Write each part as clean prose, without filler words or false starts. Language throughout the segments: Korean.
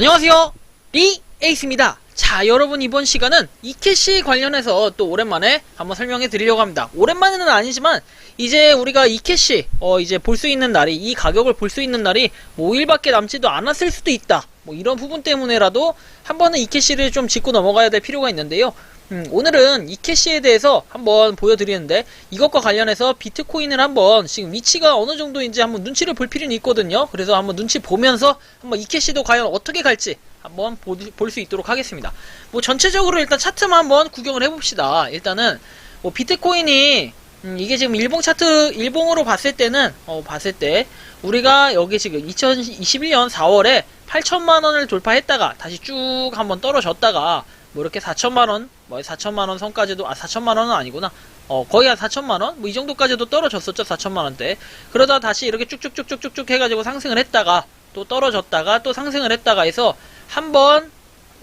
안녕하세요, 리에이스입니다. 자, 여러분, 이번 시간은 이캐시 관련해서 또 오랜만에 한번 설명해 드리려고 합니다. 오랜만에는 아니지만 이제 우리가 이캐시 이제 볼 수 있는 날이, 이 가격을 볼 수 있는 날이 뭐 5일밖에 남지도 않았을 수도 있다, 뭐 이런 부분 때문에라도 한 번은 이캐시를 좀 짚고 넘어가야 될 필요가 있는데요. 오늘은 이캐시에 대해서 한번 보여드리는데, 이것과 관련해서 비트코인을 한번 지금 위치가 어느 정도인지 한번 눈치를 볼 필요는 있거든요. 그래서 한번 눈치 보면서 한번 이캐시도 과연 어떻게 갈지 한번 볼 수 있도록 하겠습니다. 뭐 전체적으로 일단 차트만 한번 구경을 해봅시다. 일단은 뭐 비트코인이 이게 지금 일봉 차트, 일봉으로 봤을 때는 봤을 때 우리가 여기 지금 2021년 4월에 8천만원을 돌파했다가 다시 쭉 한번 떨어졌다가 뭐 이렇게 4천만원, 뭐 4천만원 선까지도, 4천만원은 아니구나. 거의 한 4천만원? 뭐 이 정도까지도 떨어졌었죠, 4천만원대. 그러다 다시 이렇게 쭉쭉쭉쭉쭉 해가지고 상승을 했다가, 또 떨어졌다가, 또 상승을 했다가 해서, 한 번,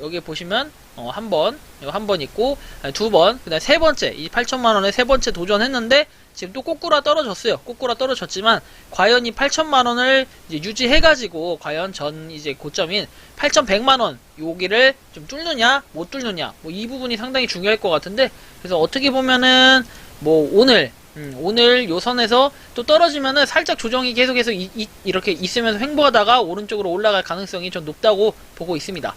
여기 보시면, 한 번, 이거 한 번 있고, 두 번, 그 다음에 세 번째, 이 8천만원에 세 번째 도전했는데, 지금 또 꼬꾸라 떨어졌어요. 꼬꾸라 떨어졌지만, 과연 이 8천만원을 이제 유지해가지고, 과연 전 이제 고점인 8,100만원, 여기를 좀 뚫느냐, 못 뚫느냐, 뭐 이 부분이 상당히 중요할 것 같은데, 그래서 어떻게 보면은, 뭐 오늘 요 선에서 또 떨어지면은 살짝 조정이 계속해서 이렇게 있으면서 횡보하다가 오른쪽으로 올라갈 가능성이 좀 높다고 보고 있습니다.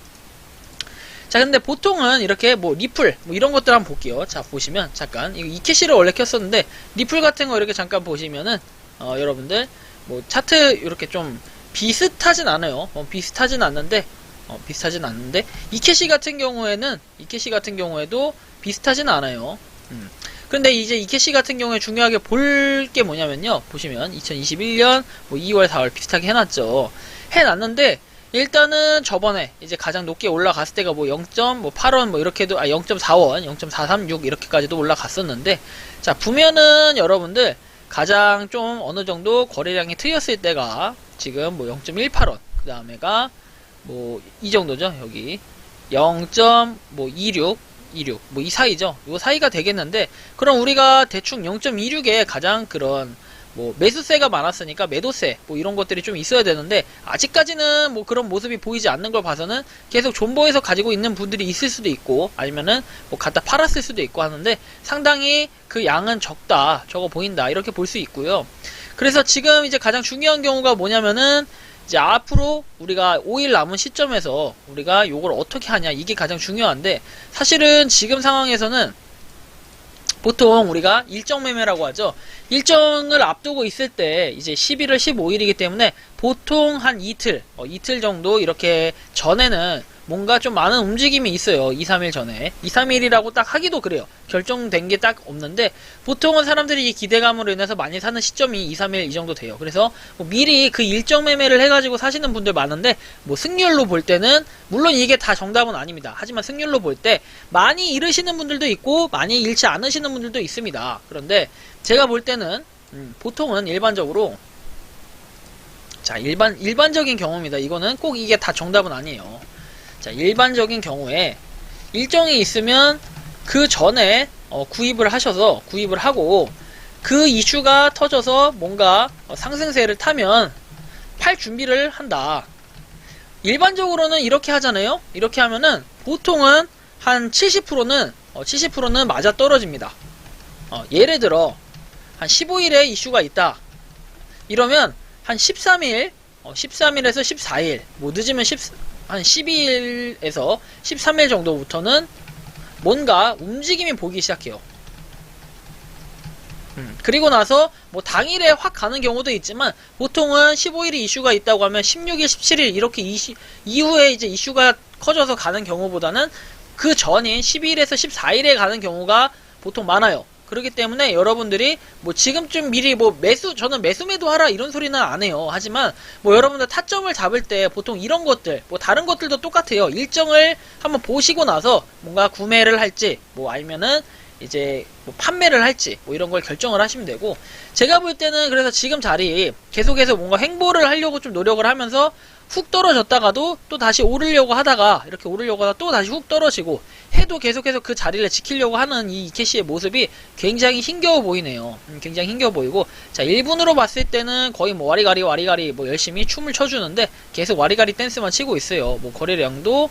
자, 근데 보통은 이렇게 뭐 리플 뭐 이런 것들 한번 볼게요. 자, 보시면 잠깐 이거 이캐시를 원래 켰었는데 리플 같은 거 이렇게 잠깐 보시면은 여러분들 뭐 차트 이렇게 좀 비슷하진 않아요. 비슷하진 않는데 이캐시 같은 경우에도 비슷하진 않아요. 근데 이제 이캐시 같은 경우에 중요하게 볼 게 뭐냐면요. 보시면 2021년 뭐 2월 4월 비슷하게 해놨죠. 해놨는데 일단은 저번에 이제 가장 높게 올라갔을 때가 뭐 0.8원 뭐 이렇게도 0.4원, 0.436 이렇게까지도 올라갔었는데, 자, 보면은 여러분들 가장 좀 어느 정도 거래량이 트였을 때가 지금 뭐 0.18원, 그 다음에가 뭐 이 정도죠. 여기 0.26 뭐 이 사이죠. 요 사이가 되겠는데, 그럼 우리가 대충 0.26에 가장 그런 뭐 매수세가 많았으니까 매도세 뭐 이런 것들이 좀 있어야 되는데, 아직까지는 뭐 그런 모습이 보이지 않는 걸 봐서는 계속 존버해서 가지고 있는 분들이 있을 수도 있고, 아니면은 뭐 갖다 팔았을 수도 있고 하는데, 상당히 그 양은 적어 보인다, 이렇게 볼 수 있고요. 그래서 지금 이제 가장 중요한 경우가 뭐냐면은, 이제 앞으로 우리가 5일 남은 시점에서 우리가 요걸 어떻게 하냐, 이게 가장 중요한데, 사실은 지금 상황에서는 보통 우리가 일정 매매라고 하죠. 일정을 앞두고 있을 때 이제 11월 15일이기 때문에 보통 한 이틀 정도 이렇게 전에는 뭔가 좀 많은 움직임이 있어요. 2, 3일 전에. 2, 3일이라고 딱 하기도 그래요. 결정된 게 딱 없는데, 보통은 사람들이 이 기대감으로 인해서 많이 사는 시점이 2, 3일 이 정도 돼요. 그래서 뭐 미리 그 일정 매매를 해가지고 사시는 분들 많은데, 뭐 승률로 볼 때는, 물론 이게 다 정답은 아닙니다. 하지만 승률로 볼 때 많이 잃으시는 분들도 있고 많이 잃지 않으시는 분들도 있습니다. 그런데 제가 볼 때는 보통은 일반적으로, 자, 일반적인 경우입니다. 이거는 꼭 이게 다 정답은 아니에요. 자, 일반적인 경우에 일정이 있으면 그 전에 구입을 하고 그 이슈가 터져서 뭔가 상승세를 타면 팔 준비를 한다. 일반적으로는 이렇게 하잖아요. 이렇게 하면은 보통은 한 70%는 맞아 떨어집니다. 예를 들어 한 15일에 이슈가 있다. 이러면 한 13일에서 14일, 뭐 늦으면 한 12일에서 13일 정도부터는 뭔가 움직임이 보이기 시작해요. 그리고 나서 뭐 당일에 확 가는 경우도 있지만, 보통은 15일에 이슈가 있다고 하면 16일, 17일 이렇게 이후에 이제 이슈가 커져서 가는 경우보다는 그 전인 12일에서 14일에 가는 경우가 보통 많아요. 그렇기 때문에 여러분들이 뭐 지금쯤 미리 뭐 저는 매도 하라 이런 소리는 안 해요. 하지만 뭐 여러분들 타점을 잡을 때 보통 이런 것들, 뭐 다른 것들도 똑같아요. 일정을 한번 보시고 나서 뭔가 구매를 할지, 뭐 아니면은 이제 뭐 판매를 할지, 뭐 이런 걸 결정을 하시면 되고, 제가 볼 때는 그래서 지금 자리 계속해서 뭔가 횡보를 하려고 좀 노력을 하면서 훅 떨어졌다가도 또 다시 오르려고 하다가 이렇게 오르려고 하다가 또 다시 훅 떨어지고 해도 계속해서 그 자리를 지키려고 하는 이 이케시의 모습이 굉장히 힘겨워 보이네요. 굉장히 힘겨워 보이고, 자 1분으로 봤을 때는 거의 뭐 와리가리 뭐 열심히 춤을 춰주는데 계속 와리가리 댄스만 치고 있어요. 뭐 거래량도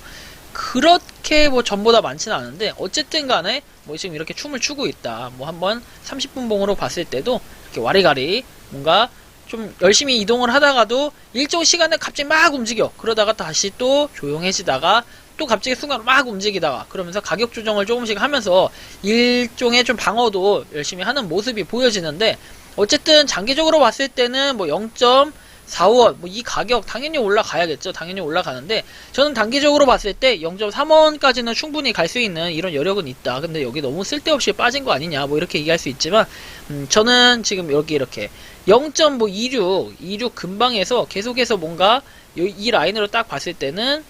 그렇게 뭐 전보다 많지는 않은데 어쨌든 간에 뭐 지금 이렇게 춤을 추고 있다. 뭐 한번 30분 봉으로 봤을 때도 이렇게 와리가리 뭔가 좀 열심히 이동을 하다가도 일정 시간에 갑자기 막 움직여. 그러다가 다시 또 조용해지다가 또 갑자기 순간 막 움직이다가 그러면서 가격 조정을 조금씩 하면서 일종의 좀 방어도 열심히 하는 모습이 보여지는데, 어쨌든 장기적으로 봤을 때는 뭐 0.45원 뭐 이 가격 당연히 올라가야겠죠. 당연히 올라가는데 저는 단기적으로 봤을 때 0.3원까지는 충분히 갈 수 있는 이런 여력은 있다. 근데 여기 너무 쓸데없이 빠진 거 아니냐 뭐 이렇게 얘기할 수 있지만, 저는 지금 여기 이렇게 0.26 근방에서 계속해서 뭔가 이 라인으로 딱 봤을 때는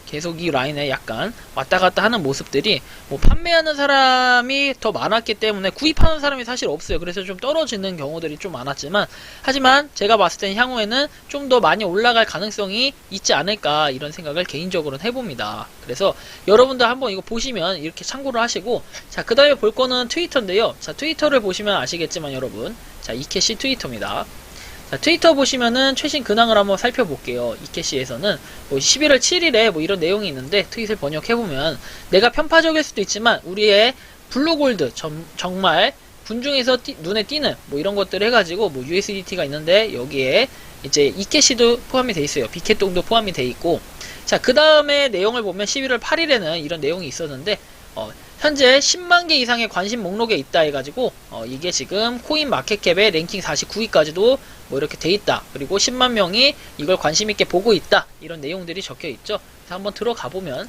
계속 이 라인에 약간 왔다갔다 하는 모습들이 뭐 판매하는 사람이 더 많았기 때문에 구입하는 사람이 사실 없어요. 그래서 좀 떨어지는 경우들이 좀 많았지만, 하지만 제가 봤을 땐 향후에는 좀 더 많이 올라갈 가능성이 있지 않을까 이런 생각을 개인적으로는 해봅니다. 그래서 여러분들 한번 이거 보시면 이렇게 참고를 하시고, 자 그 다음에 볼 거는 트위터인데요. 자 트위터를 보시면 아시겠지만 여러분, 자 이캐시 트위터입니다. 자, 트위터 보시면은 최신 근황을 한번 살펴볼게요. 이캐시에서는 뭐 11월 7일에 뭐 이런 내용이 있는데, 트윗을 번역해보면 내가 편파적일 수도 있지만 우리의 블루골드 정말 군중에서 눈에 띄는 뭐 이런 것들을 해가지고 뭐 USDT가 있는데 여기에 이제 이캐시도 포함이 돼 있어요. 비켓동도 포함이 돼 있고, 자 그 다음에 내용을 보면 11월 8일에는 이런 내용이 있었는데, 현재 10만 개 이상의 관심 목록에 있다 해가지고 이게 지금 코인 마켓캡의 랭킹 49위까지도 뭐 이렇게 돼 있다. 그리고 10만 명이 이걸 관심 있게 보고 있다. 이런 내용들이 적혀 있죠. 그래서 한번 들어가 보면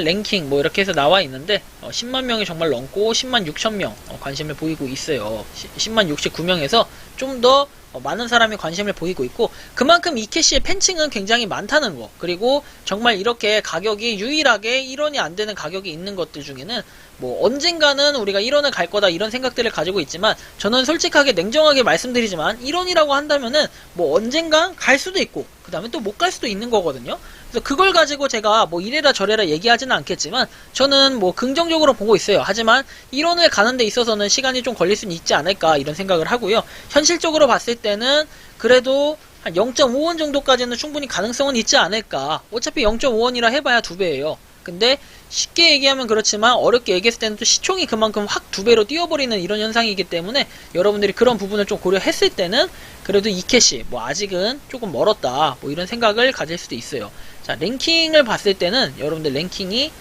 랭킹 뭐 이렇게 해서 나와 있는데 10만 명이 정말 넘고 10만 6천 명 관심을 보이고 있어요. 10만 69명에서 좀 더 많은 사람이 관심을 보이고 있고, 그만큼 이캐시의 팬층은 굉장히 많다는 거, 그리고 정말 이렇게 가격이 유일하게 1원이 안 되는 가격이 있는 것들 중에는 뭐 언젠가는 우리가 1원을 갈 거다 이런 생각들을 가지고 있지만, 저는 솔직하게 냉정하게 말씀드리지만 1원이라고 한다면은 뭐 언젠간 갈 수도 있고 그 다음에 또 못 갈 수도 있는 거거든요. 그래서 그걸 가지고 제가 뭐 이래라 저래라 얘기하지는 않겠지만 저는 뭐 긍정적으로 보고 있어요. 하지만 1원을 가는 데 있어서는 시간이 좀 걸릴 수는 있지 않을까 이런 생각을 하고요. 현실적으로 봤을 때는 그래도 한 0.5원 정도까지는 충분히 가능성은 있지 않을까. 어차피 0.5원이라 해봐야 2배예요. 근데 쉽게 얘기하면 그렇지만 어렵게 얘기했을 때는 또 시총이 그만큼 확 2배로 뛰어버리는 이런 현상이기 때문에, 여러분들이 그런 부분을 좀 고려했을 때는 그래도 이캐시 뭐 아직은 조금 멀었다 뭐 이런 생각을 가질 수도 있어요. 자 랭킹을 봤을 때는 여러분들 랭킹이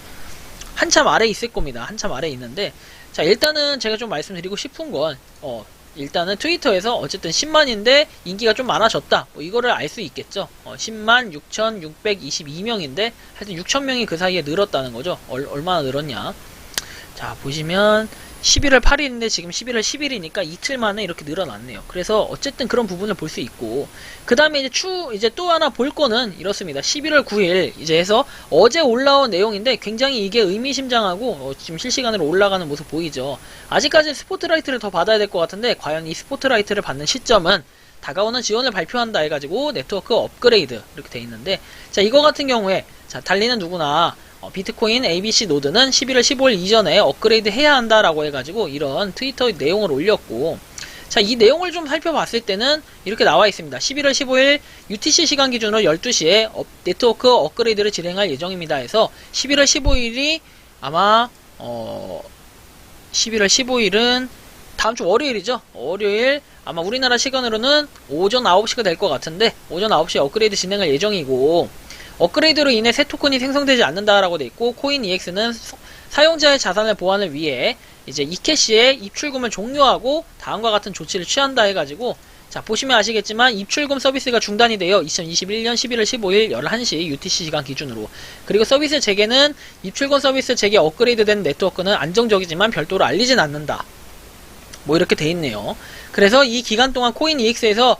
한참 아래 있을 겁니다. 한참 아래 있는데, 자 일단은 제가 좀 말씀드리고 싶은 건 일단은 트위터에서 어쨌든 10만인데 인기가 좀 많아졌다 뭐 이거를 알 수 있겠죠. 10만 6,622명인데 하여튼 6,000명이 그 사이에 늘었다는 거죠. 얼마나 늘었냐, 자 보시면 11월 8일인데 지금 11월 10일이니까 이틀 만에 이렇게 늘어났네요. 그래서 어쨌든 그런 부분을 볼 수 있고, 그 다음에 이제 또 하나 볼 거는 이렇습니다. 11월 9일 이제 해서 어제 올라온 내용인데 굉장히 이게 의미심장하고 지금 실시간으로 올라가는 모습 보이죠. 아직까지 스포트라이트를 더 받아야 될 것 같은데, 과연 이 스포트라이트를 받는 시점은 다가오는 지원을 발표한다 해가지고 네트워크 업그레이드 이렇게 돼 있는데, 자 이거 같은 경우에 자 달리는 누구나 비트코인 ABC 노드는 11월 15일 이전에 업그레이드 해야 한다라고 해가지고 이런 트위터 내용을 올렸고, 자 이 내용을 좀 살펴봤을 때는 이렇게 나와 있습니다. 11월 15일 UTC 시간 기준으로 12시에 네트워크 업그레이드를 진행할 예정입니다 해서 11월 15일이 아마 11월 15일은 다음주 월요일이죠. 월요일 아마 우리나라 시간으로는 오전 9시가 될 것 같은데, 오전 9시에 업그레이드 진행할 예정이고, 업그레이드로 인해 새 토큰이 생성되지 않는다라고 돼 있고, 코인 EX는 사용자의 자산을 보완을 위해 이제 이캐시의 입출금을 종료하고 다음과 같은 조치를 취한다 해가지고, 자 보시면 아시겠지만 입출금 서비스가 중단이 되어 2021년 11월 15일 11시 UTC 시간 기준으로, 그리고 서비스 재개는 입출금 서비스 재개 업그레이드된 네트워크는 안정적이지만 별도로 알리진 않는다 뭐 이렇게 돼 있네요. 그래서 이 기간 동안 코인 EX에서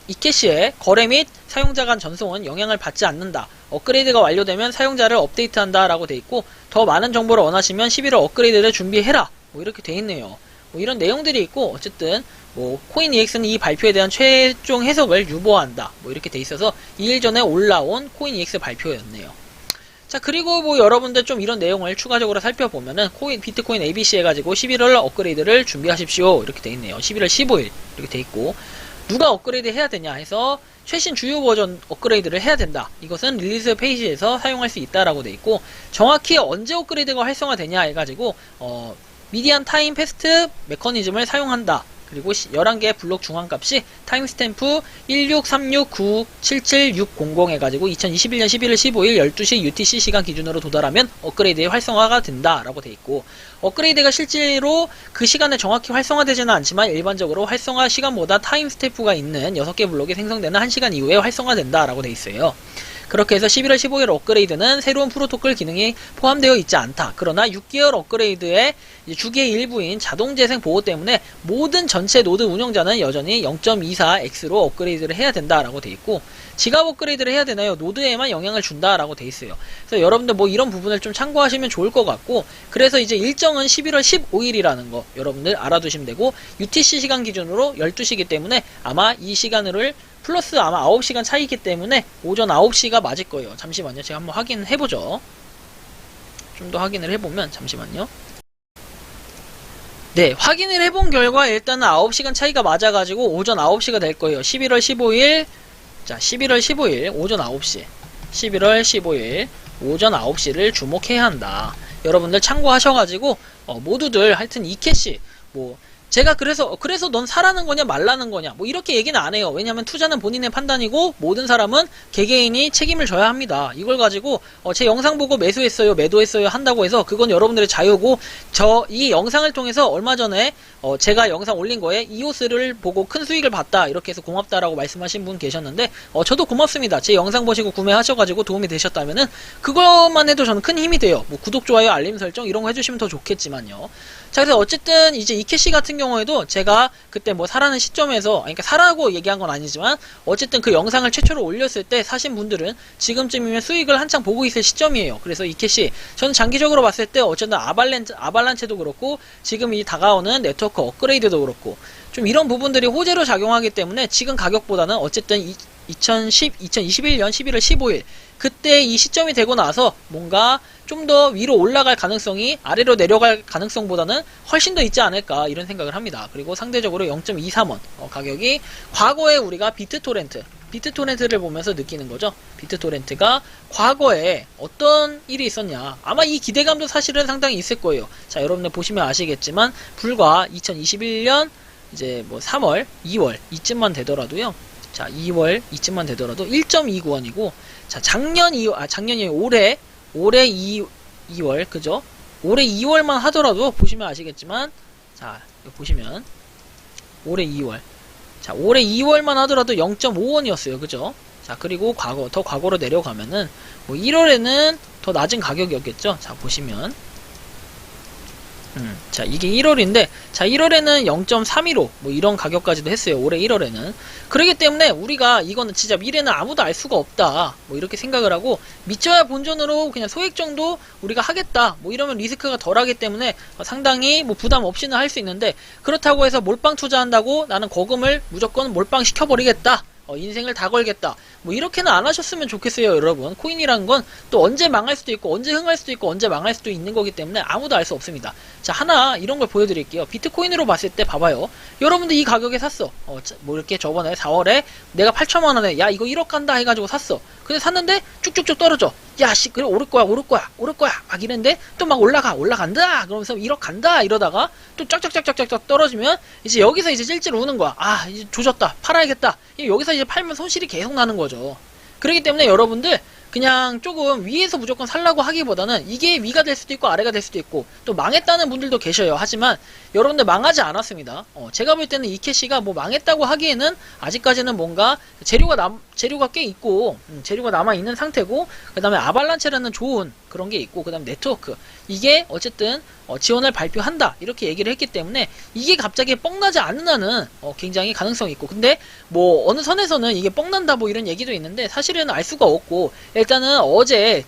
이캐시의 거래 및 사용자 간 전송은 영향을 받지 않는다. 업그레이드가 완료되면 사용자를 업데이트한다 라고 돼 있고, 더 많은 정보를 원하시면 11월 업그레이드를 준비해라 뭐 이렇게 돼 있네요. 뭐 이런 내용들이 있고, 어쨌든 뭐 코인 EX는 이 발표에 대한 최종 해석을 유보한다 뭐 이렇게 돼 있어서 2일 전에 올라온 코인 EX 발표였네요. 자, 그리고 뭐 여러분들 좀 이런 내용을 추가적으로 살펴보면은 비트코인 ABC 해가지고 11월 업그레이드를 준비하십시오 이렇게 돼 있네요. 11월 15일 이렇게 돼 있고, 누가 업그레이드 해야 되냐 해서 최신 주요 버전 업그레이드를 해야 된다. 이것은 릴리스 페이지에서 사용할 수 있다라고 돼 있고, 정확히 언제 업그레이드가 활성화되냐 해가지고 미디안 타임 패스트 메커니즘을 사용한다. 그리고 11개의 블록 중앙값이 타임스탬프 163697760 해가지고 2021년 11월 15일 12시 UTC 시간 기준으로 도달하면 업그레이드의 활성화가 된다라고 돼 있고, 업그레이드가 실제로 그 시간에 정확히 활성화되지는 않지만 일반적으로 활성화 시간보다 타임스탬프가 있는 6개 블록이 생성되는 1시간 이후에 활성화된다라고 돼 있어요. 그렇게 해서 11월 15일 업그레이드는 새로운 프로토콜 기능이 포함되어 있지 않다. 그러나 6개월 업그레이드의 주기의 일부인 자동재생 보호 때문에 모든 전체 노드 운영자는 여전히 0.24x로 업그레이드를 해야 된다라고 돼 있고, 지갑 업그레이드를 해야 되나요? 노드에만 영향을 준다라고 돼 있어요. 그래서 여러분들 뭐 이런 부분을 좀 참고하시면 좋을 것 같고, 그래서 이제 일정은 11월 15일이라는 거 여러분들 알아두시면 되고, UTC 시간 기준으로 12시이기 때문에 아마 이 시간을 플러스 아마 9시간 차이기 때문에 오전 9시가 맞을 거예요. 잠시만요. 제가 한번 확인해보죠. 좀 더 확인을 해보면, 잠시만요. 네, 확인을 해본 결과 일단은 9시간 차이가 맞아가지고 오전 9시가 될 거예요. 11월 15일, 자, 11월 15일 오전 9시. 11월 15일 오전 9시를 주목해야 한다. 여러분들 참고하셔가지고, 모두들 하여튼 이캐시, 뭐, 제가 그래서 넌 사라는 거냐 말라는 거냐 뭐 이렇게 얘기는 안 해요. 왜냐면 투자는 본인의 판단이고 모든 사람은 개개인이 책임을 져야 합니다. 이걸 가지고 제 영상 보고 매수했어요 매도했어요 한다고 해서 그건 여러분들의 자유고, 저 이 영상을 통해서 얼마 전에 제가 영상 올린 거에 이오스를 보고 큰 수익을 봤다 이렇게 해서 고맙다라고 말씀하신 분 계셨는데, 저도 고맙습니다. 제 영상 보시고 구매하셔가지고 도움이 되셨다면은 그것만 해도 저는 큰 힘이 돼요. 뭐 구독, 좋아요, 알림 설정 이런 거 해주시면 더 좋겠지만요. 자, 그래서 어쨌든 이제 이캐시 같은 경우에도 제가 그때 뭐 사라는 시점에서, 그러니까 사라고 얘기한 건 아니지만 어쨌든 그 영상을 최초로 올렸을 때 사신 분들은 지금쯤이면 수익을 한창 보고 있을 시점이에요. 그래서 이캐시 저는 장기적으로 봤을 때 어쨌든 아발란체도 그렇고 지금 이 다가오는 네트워크 업그레이드도 그렇고 좀 이런 부분들이 호재로 작용하기 때문에 지금 가격보다는 어쨌든 2021년 11월 15일 그때 이 시점이 되고 나서 뭔가 좀 더 위로 올라갈 가능성이 아래로 내려갈 가능성보다는 훨씬 더 있지 않을까 이런 생각을 합니다. 그리고 상대적으로 0.23원 가격이 과거에 우리가 비트토렌트를 보면서 느끼는 거죠. 비트토렌트가 과거에 어떤 일이 있었냐, 아마 이 기대감도 사실은 상당히 있을 거예요. 자, 여러분들 보시면 아시겠지만 불과 2021년 이제 뭐 3월, 2월 이쯤만 되더라도요. 자, 2월 이쯤만 되더라도 1.29원이고, 자, 작년이 올해 2월, 그죠? 올해 2월만 하더라도 보시면 아시겠지만, 자, 여기 보시면 올해 2월. 자, 올해 2월만 하더라도 0.5원이었어요. 그죠? 자, 그리고 더 과거로 내려가면은 뭐 1월에는 더 낮은 가격이었겠죠? 자, 보시면 자, 이게 1월인데, 자, 1월에는 0.315, 뭐 이런 가격까지도 했어요. 올해 1월에는. 그렇기 때문에 우리가 이거는 진짜 미래는 아무도 알 수가 없다. 뭐 이렇게 생각을 하고, 믿져야 본전으로 그냥 소액 정도 우리가 하겠다. 뭐 이러면 리스크가 덜 하기 때문에 상당히 뭐 부담 없이는 할 수 있는데, 그렇다고 해서 몰빵 투자한다고 나는 거금을 무조건 몰빵 시켜버리겠다. 인생을 다 걸겠다. 뭐 이렇게는 안 하셨으면 좋겠어요, 여러분. 코인이란 건 또 언제 망할 수도 있고 언제 흥할 수도 있고 언제 망할 수도 있는 거기 때문에 아무도 알 수 없습니다. 자, 하나 이런 걸 보여드릴게요. 비트코인으로 봤을 때 봐봐요. 여러분들 이 가격에 샀어. 뭐 이렇게 저번에 4월에 내가 8천만원에 야 이거 1억 간다 해가지고 샀어. 근데 샀는데 쭉쭉쭉 떨어져. 야 씨, 그래 오를 거야 막 이랬는데 또 막 올라간다 그러면서 1억 간다 이러다가 또 쫙쫙쫙쫙쫙 떨어지면 이제 여기서 이제 찔찔 우는 거야. 아, 이제 조졌다, 팔아야겠다. 여기서 이제 팔면 손실이 계속 나는 거죠. 그렇기 때문에 여러분들 그냥 조금 위에서 무조건 살라고 하기보다는 이게 위가 될 수도 있고 아래가 될 수도 있고 또 망했다는 분들도 계셔요. 하지만 여러분들 망하지 않았습니다. 제가 볼 때는 이캐시가 뭐 망했다고 하기에는 아직까지는 뭔가 재료가 재료가 꽤 있고 재료가 남아있는 상태고, 그 다음에 아발란체라는 좋은 그런 게 있고, 그 다음에 네트워크, 이게 어쨌든 지원을 발표한다 이렇게 얘기를 했기 때문에 이게 갑자기 뻥나지 않는 한은 굉장히 가능성이 있고, 근데 뭐 어느 선에서는 이게 뻥난다 뭐 이런 얘기도 있는데 사실은 알 수가 없고, 일단은 어제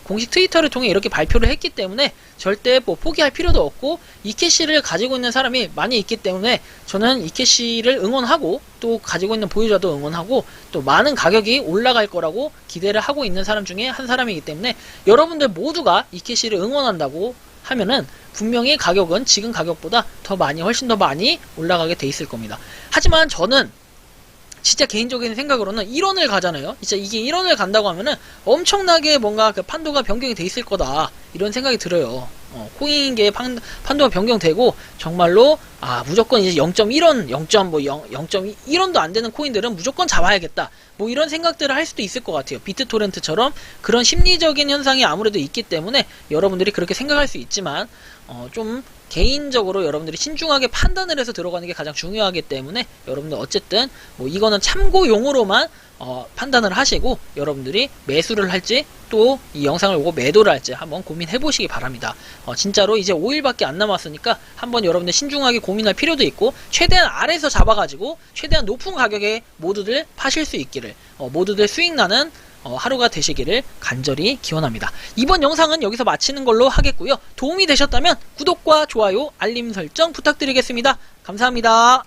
공식 트위터를 통해 이렇게 발표를 했기 때문에 절대 뭐 포기할 필요도 없고, 이캐시를 가지고 있는 사람이 많이 있기 때문에 저는 이캐시를 응원하고, 또 가지고 있는 보유자도 응원하고, 또 많은 가격이 올라갈 거라고 기대를 하고 있는 사람 중에 한 사람이기 때문에, 여러분들 모두가 이캐시를 응원한다고 하면은 분명히 가격은 지금 가격보다 훨씬 더 많이 올라가게 돼 있을 겁니다. 하지만 저는 진짜 개인적인 생각으로는 1원을 가잖아요. 진짜 이게 1원을 간다고 하면은 엄청나게 뭔가 그 판도가 변경이 돼 있을 거다 이런 생각이 들어요. 코인계의 판도가 변경되고 정말로 무조건 이제 0.1원, 0.1원도 안 되는 코인들은 무조건 잡아야겠다 뭐 이런 생각들을 할 수도 있을 것 같아요. 비트토렌트처럼 그런 심리적인 현상이 아무래도 있기 때문에 여러분들이 그렇게 생각할 수 있지만, 좀 개인적으로 여러분들이 신중하게 판단을 해서 들어가는 게 가장 중요하기 때문에, 여러분들 어쨌든 뭐 이거는 참고용으로만 판단을 하시고, 여러분들이 매수를 할지 또 이 영상을 보고 매도를 할지 한번 고민해 보시기 바랍니다. 진짜로 이제 5일밖에 안 남았으니까 한번 여러분들 신중하게 고민할 필요도 있고, 최대한 아래에서 잡아가지고 최대한 높은 가격에 모두들 파실 수 있기를, 모두들 수익 나는 하루가 되시기를 간절히 기원합니다. 이번 영상은 여기서 마치는 걸로 하겠고요. 도움이 되셨다면 구독과 좋아요, 알림 설정 부탁드리겠습니다. 감사합니다.